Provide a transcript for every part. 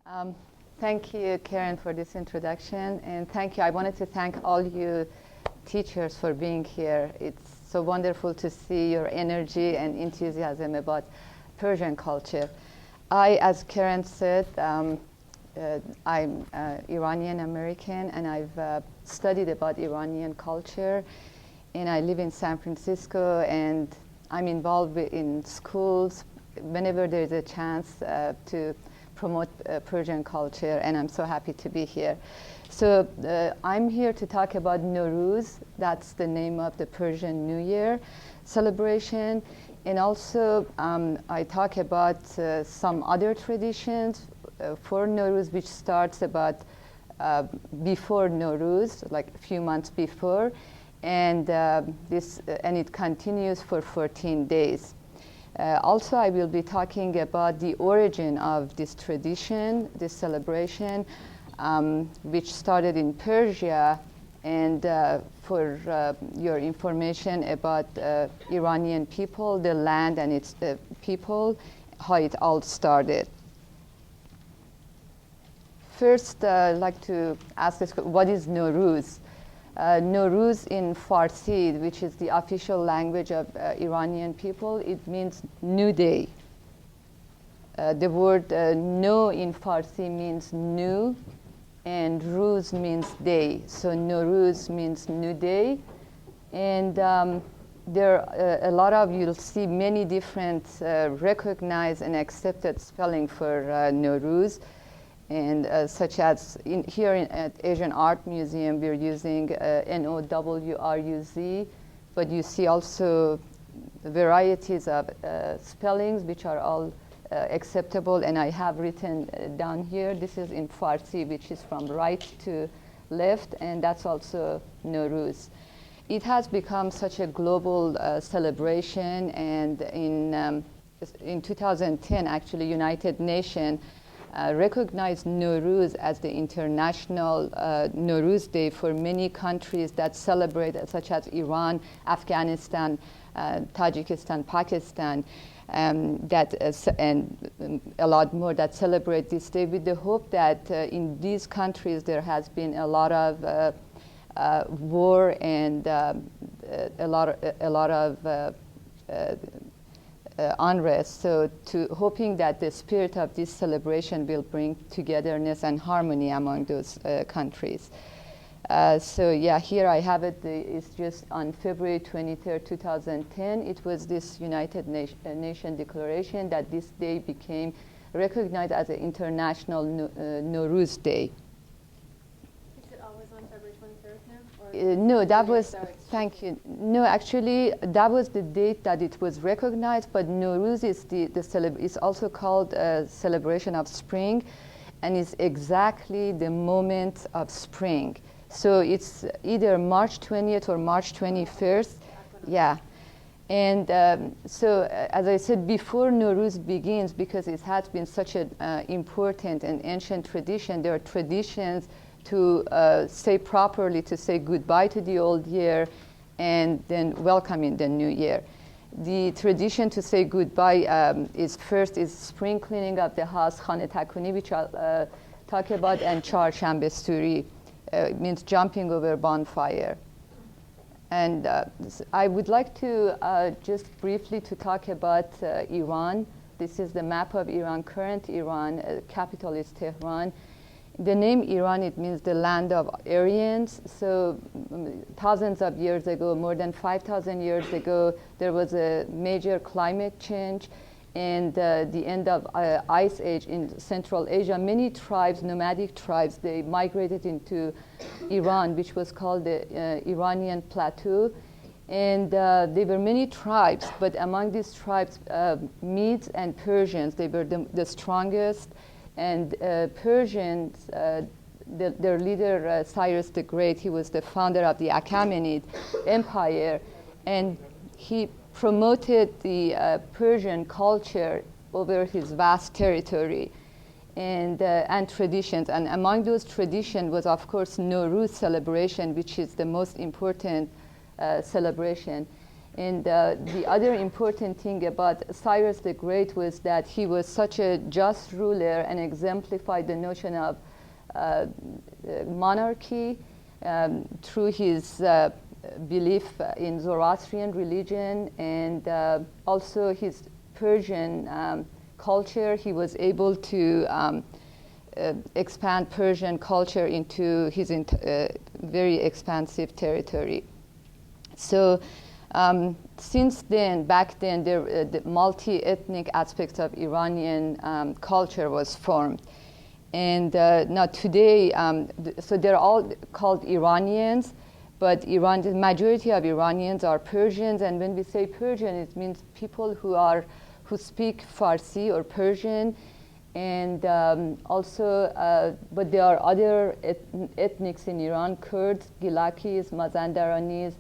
Um, Thank you, Karen, for this introduction, and thank you. I wanted to thank all you teachers for being here. It's so wonderful to see your energy and enthusiasm about Persian culture. As Karen said, I'm Iranian American, and I've studied about Iranian culture, and I live in San Francisco, and I'm involved in schools whenever there's a chance to promote Persian culture, and I'm so happy to be here. So I'm here to talk about Nowruz. That's the name of the Persian New Year celebration. And also I talk about some other traditions for Nowruz, which starts about before Nowruz, like a few months before. And, and it continues for 14 days. Also, I will be talking about the origin of this tradition, this celebration, which started in Persia. And for your information about Iranian people, the land and its people, how it all started. First, I'd like to ask this, what is Nowruz? Nowruz in Farsi, which is the official language of Iranian people, it means new day. The word no in Farsi means new, and Ruz means day. So Nowruz means new day. And there are a lot of, you'll see many different recognized and accepted spelling for Nowruz. And such as here at Asian Art Museum, we're using Nowruz, but you see also varieties of spellings which are all acceptable, and I have written down here, this is in Farsi, which is from right to left, and that's also Nowruz. It has become such a global celebration, and in 2010, actually, United Nations recognized Nowruz as the international Nowruz Day for many countries that celebrate, such as Iran, Afghanistan, Tajikistan, Pakistan, and a lot more that celebrate this day, with the hope that in these countries there has been a lot of war and a lot of unrest. So hoping that the spirit of this celebration will bring togetherness and harmony among those countries. So yeah, here I have it. It's just on February 23rd, 2010. It was this United Nations declaration that this day became recognized as an international Nowruz Day. Is it always on February 23rd now? No, that was, thank you. No, actually, that was the date that it was recognized, but Nowruz is is also called a celebration of spring, and it's exactly the moment of spring. So it's either March 20th or March 21st. Yeah. And so, as I said, before Nowruz begins, because it has been such an important and ancient tradition, there are traditions to say properly, to say goodbye to the old year and then welcome in the new year. The tradition to say goodbye is spring cleaning of the house, Khane Takuni, which I'll talk about, and Charshanbe Suri. It means jumping over bonfire. And I would like to just briefly to talk about Iran. This is the map of Iran, current Iran, capital is Tehran. The name Iran, it means the land of Aryans. So thousands of years ago, more than 5,000 years ago, there was a major climate change and the end of Ice Age in Central Asia. Many tribes, nomadic tribes, they migrated into Iran, which was called the Iranian Plateau. And there were many tribes, but among these tribes, Medes and Persians, they were the strongest. And Persians, their leader, Cyrus the Great, he was the founder of the Achaemenid Empire, and he promoted the Persian culture over his vast territory and traditions. And among those traditions was, of course, Nowruz celebration, which is the most important celebration. And the other important thing about Cyrus the Great was that he was such a just ruler and exemplified the notion of monarchy through his belief in Zoroastrian religion and also his Persian culture. He was able to expand Persian culture into his very expansive territory. So since then, back then, the multi-ethnic aspects of Iranian culture was formed. And now today, so they're all called Iranians, but the majority of Iranians are Persians. And when we say Persian, it means people who speak Farsi or Persian. And also, but there are other ethnics in Iran: Kurds, Gilakis, Mazandaranis,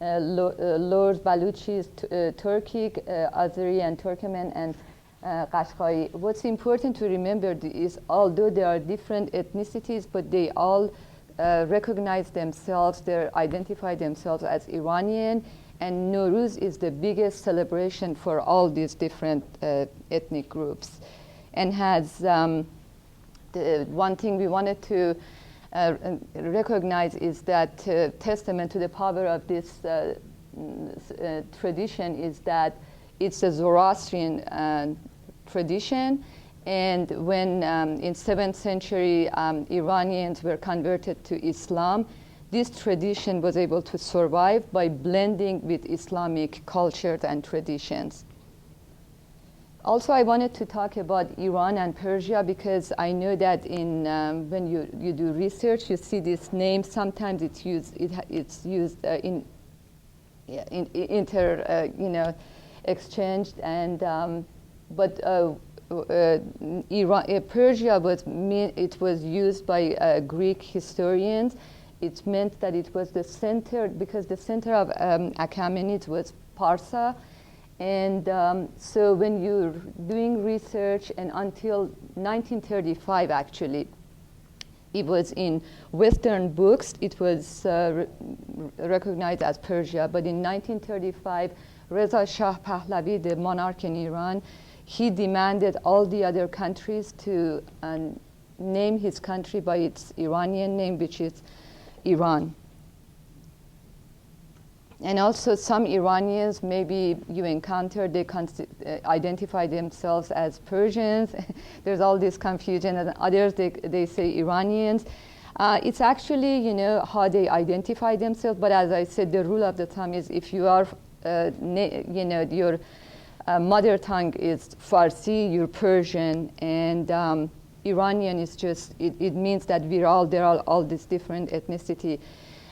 Lurs, Baluchis, Turkic, Azeri, and Turkmen, and Qashqai. What's important to remember is, although there are different ethnicities, but they all recognize themselves, they identify themselves as Iranian, and Nowruz is the biggest celebration for all these different ethnic groups, and has the one thing we wanted to recognize is that testament to the power of this tradition is that it's a Zoroastrian tradition. And when in 7th century Iranians were converted to Islam, this tradition was able to survive by blending with Islamic cultures and traditions. Also, I wanted to talk about Iran and Persia because I know that in when you do research, you see this name. Sometimes it's used in exchanged, and but Persia was used by Greek historians. It meant that it was the center, because the center of Achaemenids was Parsa. And so when you're doing research, and until 1935 actually, it was in Western books, it was recognized as Persia. But in 1935, Reza Shah Pahlavi, the monarch in Iran, he demanded all the other countries to name his country by its Iranian name, which is Iran. And also some Iranians, maybe you encountered, they identify themselves as Persians. There's all this confusion, and others, they say Iranians. It's actually, how they identify themselves. But as I said, the rule of the thumb is if you are, your mother tongue is Farsi, you're Persian, and Iranian is just, it means that there are all these different ethnicity.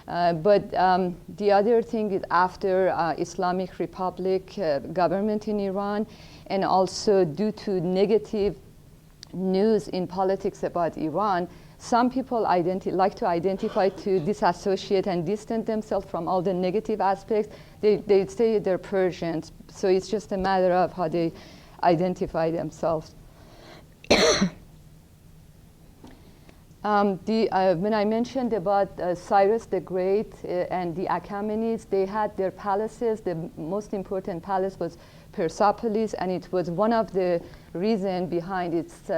But the other thing is, after Islamic Republic government in Iran, and also due to negative news in politics about Iran, some people like to identify, to disassociate and distance themselves from all the negative aspects. They say they're Persians. So it's just a matter of how they identify themselves. When I mentioned about Cyrus the Great and the Achaemenids, they had their palaces. The most important palace was Persepolis, and it was one of the reasons behind its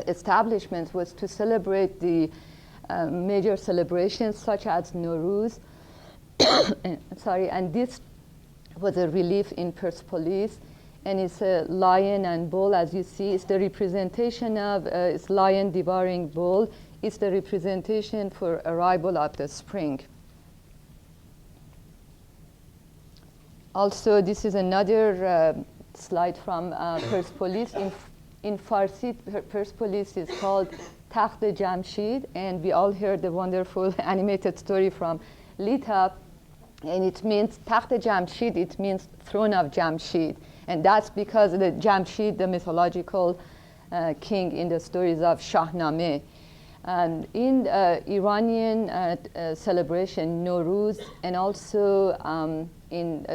establishment was to celebrate the major celebrations such as Nowruz. And this was a relief in Persepolis. And it's a lion and bull, as you see. It's the representation of it's lion devouring bull. It's the representation for arrival of the spring. Also, this is another slide from Persepolis. In Farsi, Persepolis is called Takht Jamshid, and we all heard the wonderful animated story from Lita, and it means Takht Jamshid. It means throne of Jamshid. And that's because the Jamshid, the mythological king in the stories of Shahnameh. And in Iranian celebration, Nowruz, and also in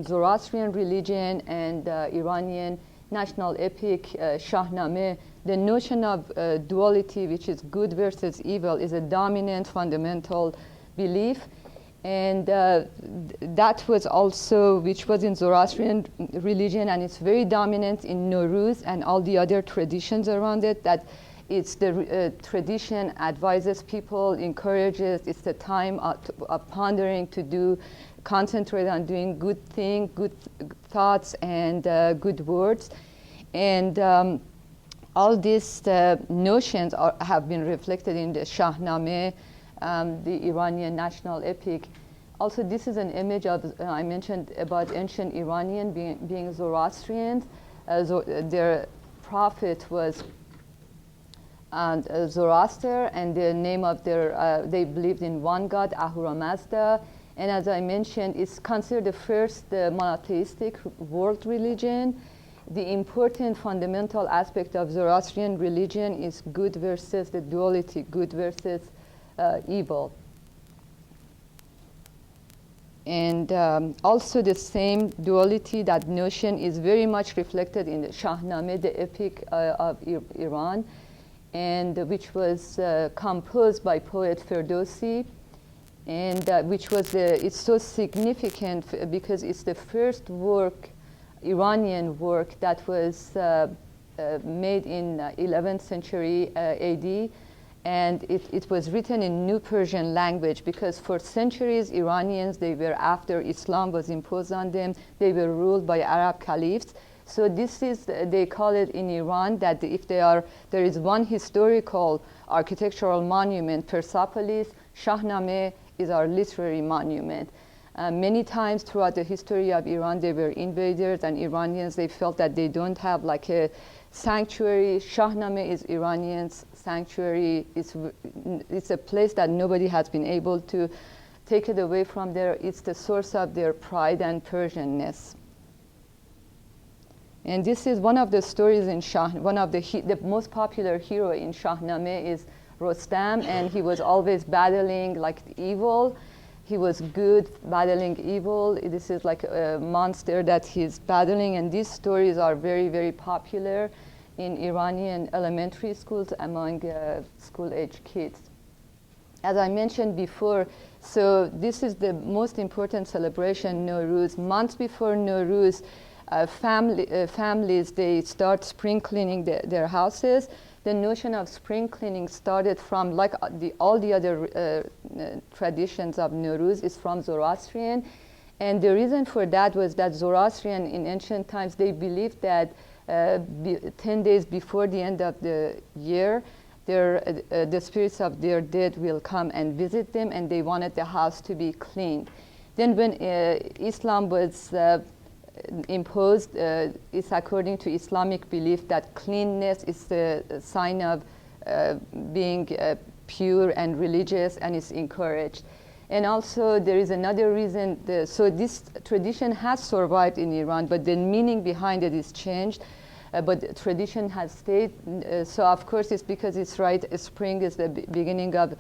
Zoroastrian religion and Iranian national epic Shahnameh, the notion of duality, which is good versus evil, is a dominant fundamental belief. And that was also, which was in Zoroastrian religion, and it's very dominant in Nowruz and all the other traditions around it, that it's the tradition advises people, encourages, it's the time of pondering to concentrate on doing good things, good thoughts, and good words. And all these notions have been reflected in the Shahnameh, the Iranian national epic. Also, this is an image of, I mentioned about ancient Iranian being Zoroastrians. Their prophet was Zoroaster, and the name of they believed in one God, Ahura Mazda. And as I mentioned, it's considered the first monotheistic world religion. The important fundamental aspect of Zoroastrian religion is good versus the duality, good versus evil. And also the same duality, that notion is very much reflected in the Shahnameh, the epic of Iran, and which was composed by poet Ferdowsi, and which was it's so significant because it's the first work, Iranian work, that was made in 11th century AD, and it was written in New Persian language, because for centuries Iranians, they were, after Islam was imposed on them, they were ruled by Arab caliphs. So this is, they call it in Iran that if there is one historical architectural monument, Persepolis, Shahnameh is our literary monument. Many times throughout the history of Iran, there were invaders, and Iranians, they felt that they don't have like a sanctuary. Shahnameh is Iranians' sanctuary. It's a place that nobody has been able to take it away from there. It's the source of their pride and Persianness. And this is one of the stories in one of the most popular hero in Shahnameh is Rostam, and he was always battling like evil. He was good battling evil. This is like a monster that he's battling, and these stories are very, very popular in Iranian elementary schools among school-age kids. As I mentioned before, so this is the most important celebration, Nowruz. Months before Nowruz, families, they start spring cleaning their houses. The notion of spring cleaning started from, like all the other traditions of Nowruz, is from Zoroastrian. And the reason for that was that Zoroastrian in ancient times, they believed that 10 days before the end of the year, the spirits of their dead will come and visit them, and they wanted the house to be cleaned. Then when Islam was imposed, it's according to Islamic belief that cleanness is the sign of being pure and religious, and is encouraged. And also there is another reason, so this tradition has survived in Iran, but the meaning behind it is changed, but the tradition has stayed. So of course it's because it's right, spring is the beginning of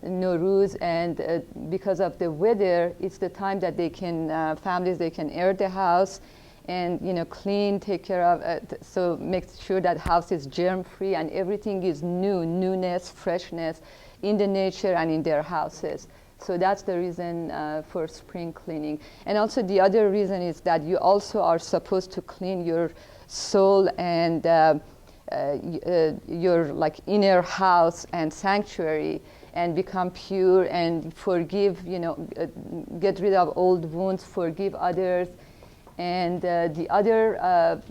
Nowruz, and because of the weather, it's the time that they can, families, they can air the house and, you know, clean, take care of, so make sure that house is germ-free and everything is newness, freshness in the nature and in their houses. So that's the reason for spring cleaning. And also the other reason is that you also are supposed to clean your soul and your like inner house and sanctuary, and become pure and forgive, you know, get rid of old wounds, forgive others. And the other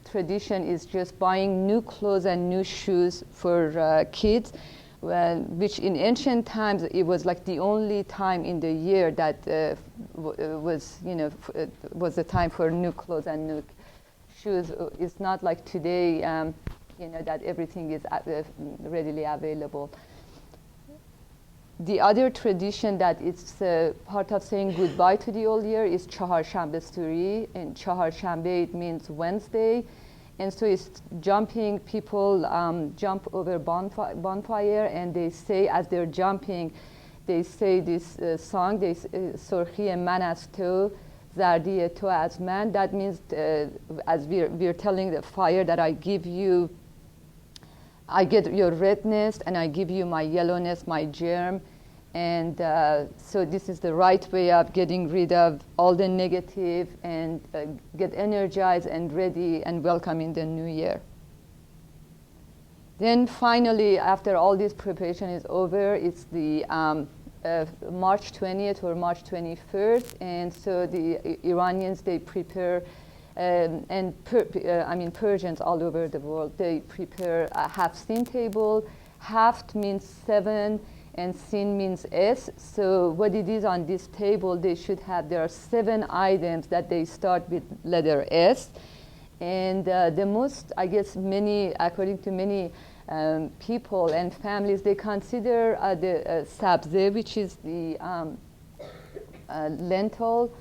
tradition is just buying new clothes and new shoes for kids, which in ancient times it was like the only time in the year that was, you know, was the time for new clothes and new shoes. It's not like today, you know, that everything is readily available. The other tradition that is part of saying goodbye to the old year is Chaharshanbe Suri. And Chaharshanbe, it means Wednesday. And so it's jumping, people jump over bonfire, and they say, as they're jumping, they say this song, they Sorhi man as to, Zardi to as man. That means, as we're telling the fire, that I give you, I get your redness and I give you my yellowness, my germ. And so this is the right way of getting rid of all the negative and get energized and ready and welcoming the new year. Then finally, after all this preparation is over, it's the March 20th or March 21st. And so the Iranians, they prepare, Persians all over the world, they prepare a Hafsin table. Haft means 7, and sin means S. So what it is on this table, they should have, there are 7 items that they start with letter S. And the most, I guess, according to many people and families, they consider the sabze, which is the lentil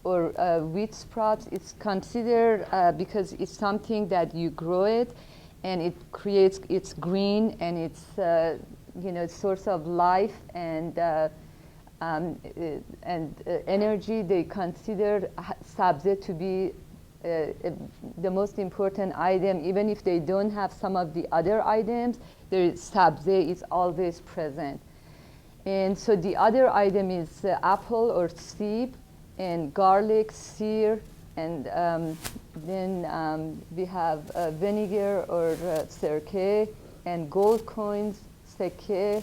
or wheat sprouts. It's considered because it's something that you grow it, and it creates, it's green, and it's source of life and energy. They consider sabze to be the most important item. Even if they don't have some of the other items, their sabze is always present. And so the other item is apple or seed, and garlic, sear, and then we have vinegar or sirke, and gold coins, seke,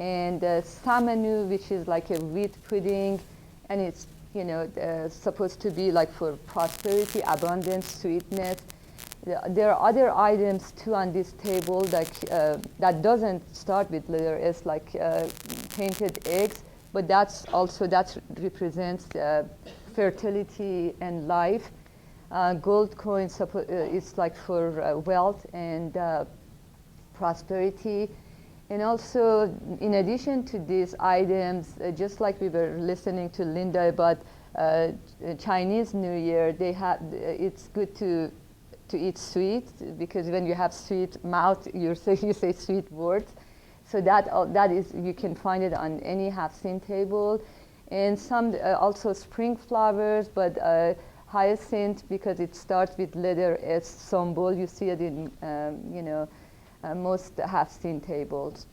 and samanu, which is like a wheat pudding, and it's supposed to be like for prosperity, abundance, sweetness. There are other items too on this table that doesn't start with letter S, like painted eggs, but that represents fertility and life. Gold coins is like for wealth and prosperity. And also, in addition to these items, just like we were listening to Linda about Chinese New Year, it's good to eat sweet, because when you have sweet mouth, you say sweet words. So that is, you can find it on any Hafsin table. And some also spring flowers, but hyacinth, because it starts with letter S, symbol. You see it in most Hafsin tables.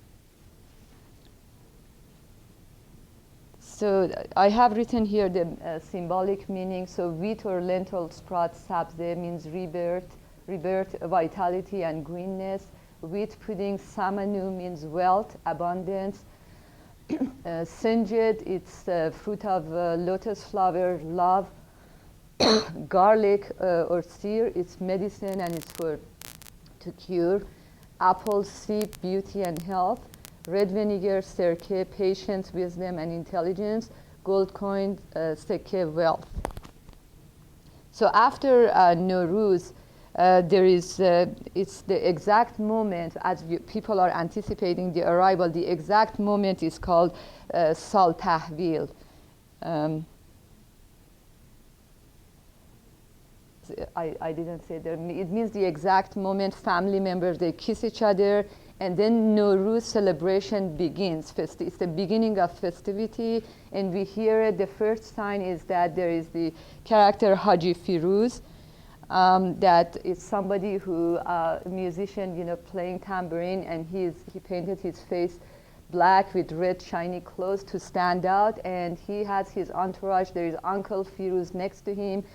So I have written here the symbolic meaning. So wheat or lentil sprout sabze means rebirth, vitality, and greenness. Wheat pudding samanu means wealth, abundance. Sinjid, it's fruit of lotus flower, love. Garlic or sear, it's medicine, and it's to cure. Apple, seed, beauty and health. Red vinegar, sirke, patience, wisdom, and intelligence. Gold coin, seke, wealth. So after Nowruz, it's the exact moment, as people are anticipating the arrival, the exact moment is called Sal Tahvil. I didn't say that. It means the exact moment family members, they kiss each other, and then Nowruz celebration begins. It's the beginning of festivity, and we hear it. The first sign is that there is the character Haji Firuz, that is somebody who, a musician, playing tambourine, and he painted his face black with red shiny clothes to stand out, and he has his entourage. There is Uncle Firuz next to him,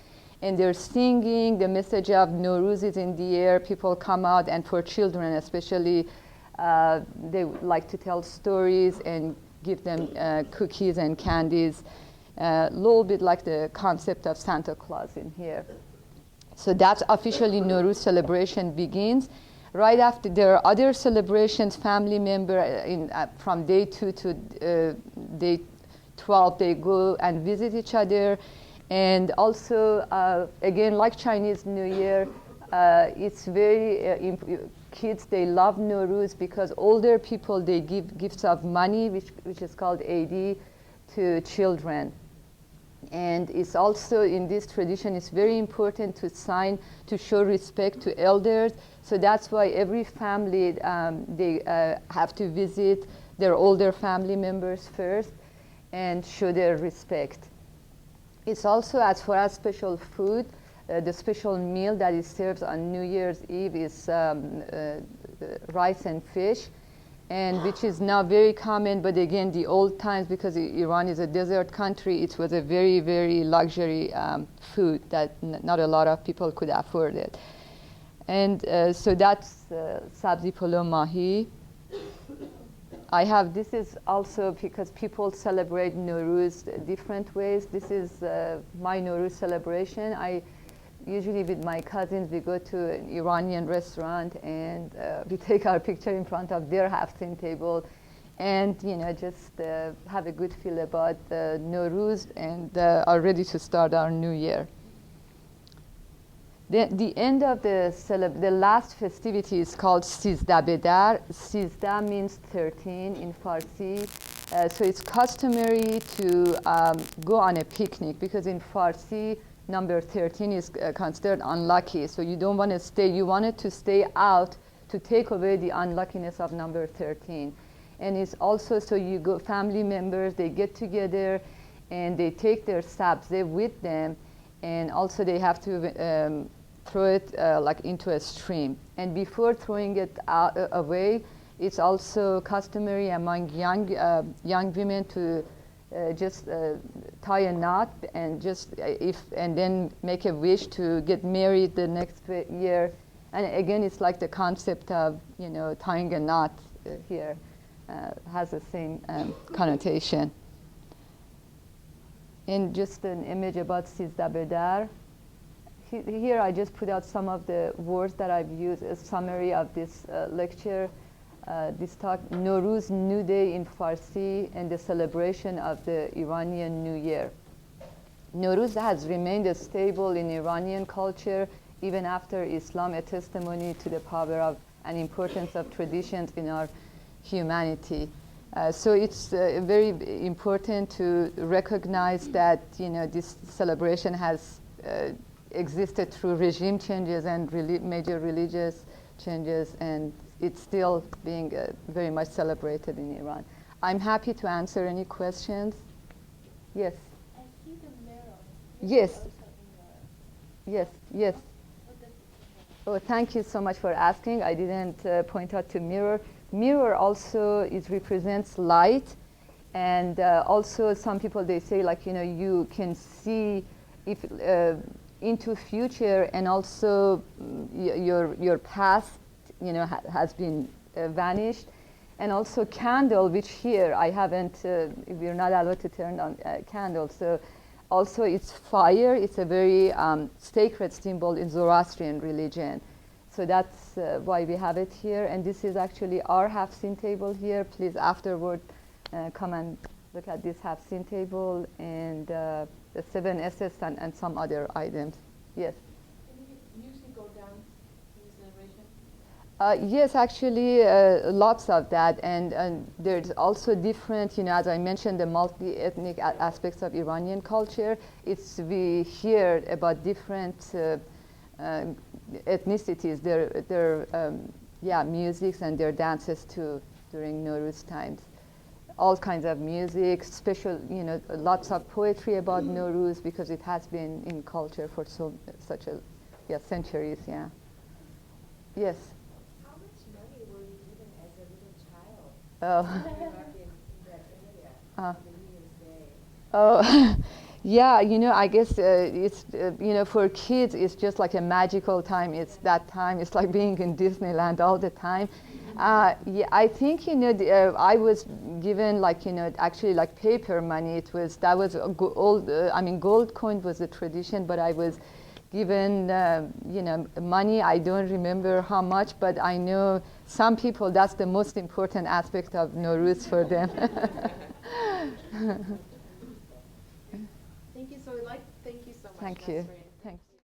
and they're singing. The message of Nowruz is in the air. People come out, and for children especially, they like to tell stories and give them cookies and candies, a little bit like the concept of Santa Claus in here. So that's officially Nowruz celebration begins. Right after, there are other celebrations, family member, from day 2 to day 12, they go and visit each other. And also, again, like Chinese New Year, it's very, kids, they love Nowruz because older people, they give gifts of money, which is called AD, to children. And it's also, in this tradition, it's very important to show respect to elders. So that's why every family, they have to visit their older family members first and show their respect. It's also, as far as special food, the special meal that is served on New Year's Eve is rice and fish. and which is now very common. But again, the old times, because Iran is a desert country, it was a very, very luxury food that not a lot of people could afford it. And so that's sabzi polo mahi. I have, this is also because people celebrate Nowruz different ways. This is my Nowruz celebration. I usually with my cousins, we go to an Iranian restaurant and we take our picture in front of their Haftin table and, you know, just have a good feel about Nowruz and are ready to start our new year. The end of the last festivity is called Sizdah Bedar. Sizdah means 13 in Farsi. So it's customary to go on a picnic because in Farsi, number 13 is considered unlucky. So you don't want to stay, you wanted to stay out to take away the unluckiness of number 13. And it's also, so you go, family members, they get together and they take their sabzeh with them. And also they have to throw it like into a stream. And before throwing it away, it's also customary among young women to just tie a knot and just and then make a wish to get married the next year. And again, it's like the concept of, you know, tying a knot here has the same connotation. And just an image about Sizdah Bedar. Here I just put out some of the words that I've used as summary of this lecture. This talk, Nowruz, New Day in Farsi, and the celebration of the Iranian New Year. Nowruz has remained stable in Iranian culture even after Islam, a testimony to the power of and importance of traditions in our humanity. So it's very important to recognize that, you know, this celebration has existed through regime changes and major religious changes, and it's still being very much celebrated in Iran. I'm happy to answer any questions. Yes. I see the mirror. Yes. Yes, yes. Oh, thank you so much for asking. I didn't point out to mirror. Mirror also represents light, and also some people, they say, like, you know, you can see if into future, and also your past, you know, has been vanished. And also candle, which here I haven't, we're not allowed to turn on candles. So also it's fire. It's a very sacred symbol in Zoroastrian religion. So that's why we have it here. And this is actually our Hafsin table here. Please afterward come and look at this Hafsin table and the 7 S's and some other items. Yes? Can you usually go down in the celebration? Yes, actually, lots of that. And there's also different, you know, as I mentioned, the multi-ethnic aspects of Iranian culture. We hear about different ethnicities, their musics and their dances too during Nowruz times. All kinds of music, special, you know, lots of poetry about Nowruz because it has been in culture for such a centuries. Yeah. Yes. How much money were you given as a little child? Oh. Back in that area on the New Year's Day? Oh. Yeah, you know, I guess it's, you know, for kids, it's just like a magical time. It's that time. It's like being in Disneyland all the time. Yeah, I think, you know, I was given, like, you know, actually like paper money. That was old, I mean, gold coin was a tradition, but I was given, you know, money. I don't remember how much, but I know some people, that's the most important aspect of Nowruz for them. Thank you so much. Thank you.